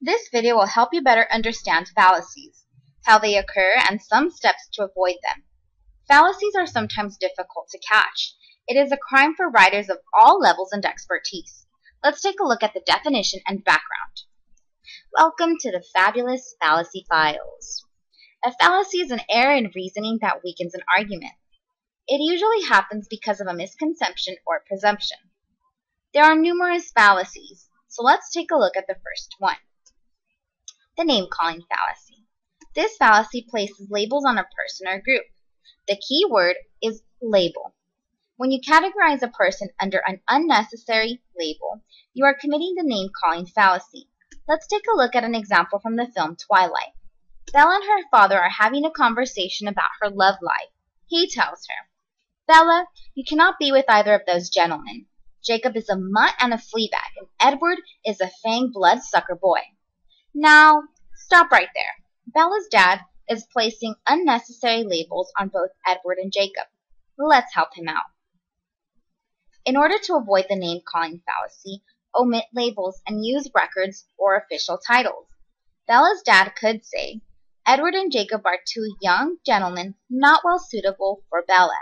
This video will help you better understand fallacies, how they occur, and some steps to avoid them. Fallacies are sometimes difficult to catch. It is a crime for writers of all levels and expertise. Let's take a look at the definition and background. Welcome to the fabulous Fallacy Files. A fallacy is an error in reasoning that weakens an argument. It usually happens because of a misconception or presumption. There are numerous fallacies, so let's take a look at the first one. The name-calling fallacy. This fallacy places labels on a person or group. The key word is label. When you categorize a person under an unnecessary label, you are committing the name-calling fallacy. Let's take a look at an example from the film Twilight. Bella and her father are having a conversation about her love life. He tells her, "Bella, you cannot be with either of those gentlemen. Jacob is a mutt and a flea bag, and Edward is a fang bloodsucker boy." Now, stop right there. Bella's dad is placing unnecessary labels on both Edward and Jacob. Let's help him out. In order to avoid the name-calling fallacy, omit labels and use records or official titles. Bella's dad could say, "Edward and Jacob are two young gentlemen not well suitable for Bella."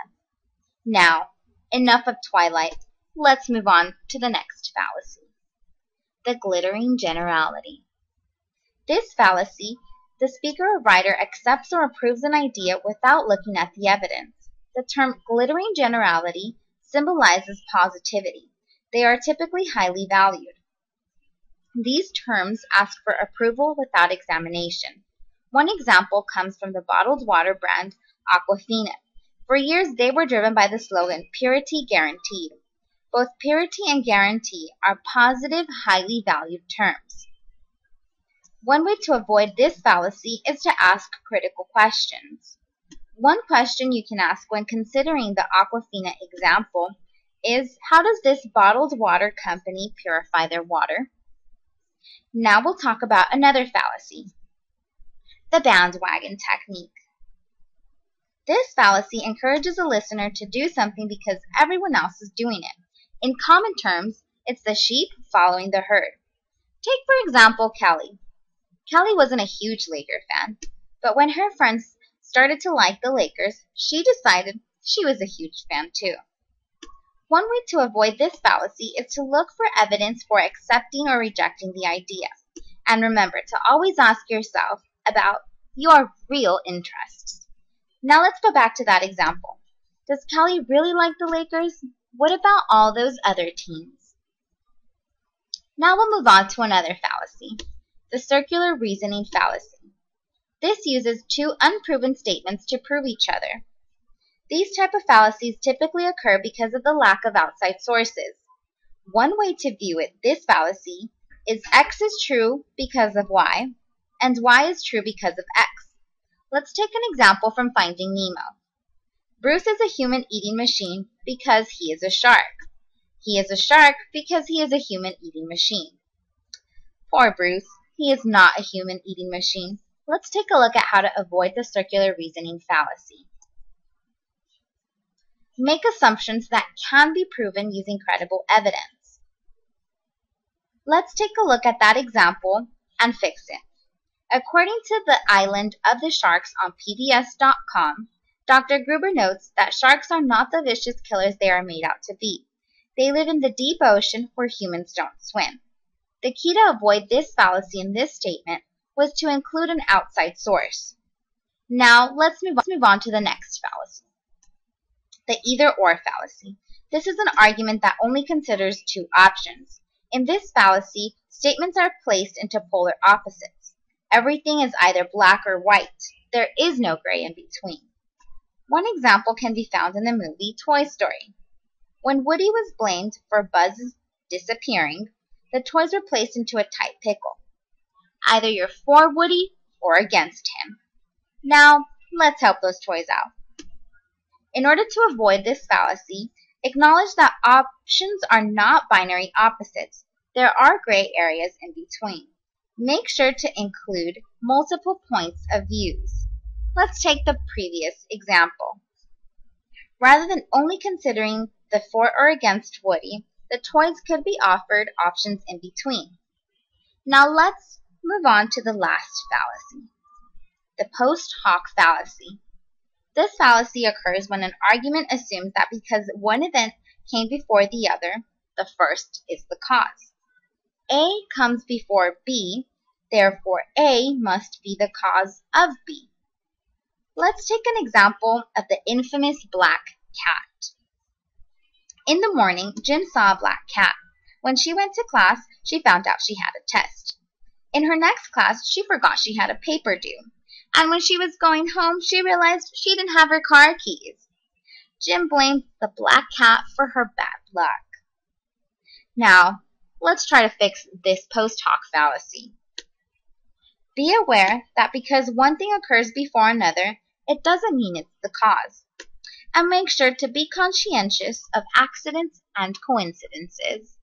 Now, enough of Twilight. Let's move on to the next fallacy. The glittering generality. This fallacy, the speaker or writer accepts or approves an idea without looking at the evidence. The term glittering generality symbolizes positivity. They are typically highly valued. These terms ask for approval without examination. One example comes from the bottled water brand Aquafina. For years, they were driven by the slogan, "Purity Guaranteed." Both purity and guarantee are positive, highly valued terms. One way to avoid this fallacy is to ask critical questions. One question you can ask when considering the Aquafina example is, how does this bottled water company purify their water? Now we'll talk about another fallacy, the bandwagon technique. This fallacy encourages a listener to do something because everyone else is doing it. In common terms, it's the sheep following the herd. Take, for example, Kelly. Kelly wasn't a huge Laker fan, but when her friends started to like the Lakers, she decided she was a huge fan too. One way to avoid this fallacy is to look for evidence for accepting or rejecting the idea. And remember to always ask yourself about your real interests. Now let's go back to that example. Does Kelly really like the Lakers? What about all those other teams? Now we'll move on to another fallacy, the circular reasoning fallacy. This uses two unproven statements to prove each other. These type of fallacies typically occur because of the lack of outside sources. One way to view this fallacy is X is true because of Y, and Y is true because of X. Let's take an example from Finding Nemo. Bruce is a human-eating machine because he is a shark. He is a shark because he is a human-eating machine. Poor Bruce, he is not a human-eating machine. Let's take a look at how to avoid the circular reasoning fallacy. Make assumptions that can be proven using credible evidence. Let's take a look at that example and fix it. According to the Island of the Sharks on PBS.com, Dr. Gruber notes that sharks are not the vicious killers they are made out to be. They live in the deep ocean where humans don't swim. The key to avoid this fallacy in this statement was to include an outside source. Now, let's move on to the next fallacy, the either-or fallacy. This is an argument that only considers two options. In this fallacy, statements are placed into polar opposites. Everything is either black or white. There is no gray in between. One example can be found in the movie Toy Story. When Woody was blamed for Buzz's disappearing, the toys were placed into a tight pickle. Either you're for Woody or against him. Now, let's help those toys out. In order to avoid this fallacy, acknowledge that options are not binary opposites. There are gray areas in between. Make sure to include multiple points of views. Let's take the previous example. Rather than only considering the for or against Woody, the toys could be offered options in between. Now let's Move on to the last fallacy, the post hoc fallacy. This fallacy occurs when an argument assumes that because one event came before the other, the first is the cause. A comes before B, therefore A must be the cause of B. Let's take an example of the infamous black cat. In the morning, Jim saw a black cat. When she went to class, she found out she had a test. In her next class, she forgot she had a paper due. And when she was going home, she realized she didn't have her car keys. Jim blamed the black cat for her bad luck. Now, let's try to fix this post hoc fallacy. Be aware that because one thing occurs before another, it doesn't mean it's the cause. And make sure to be conscientious of accidents and coincidences.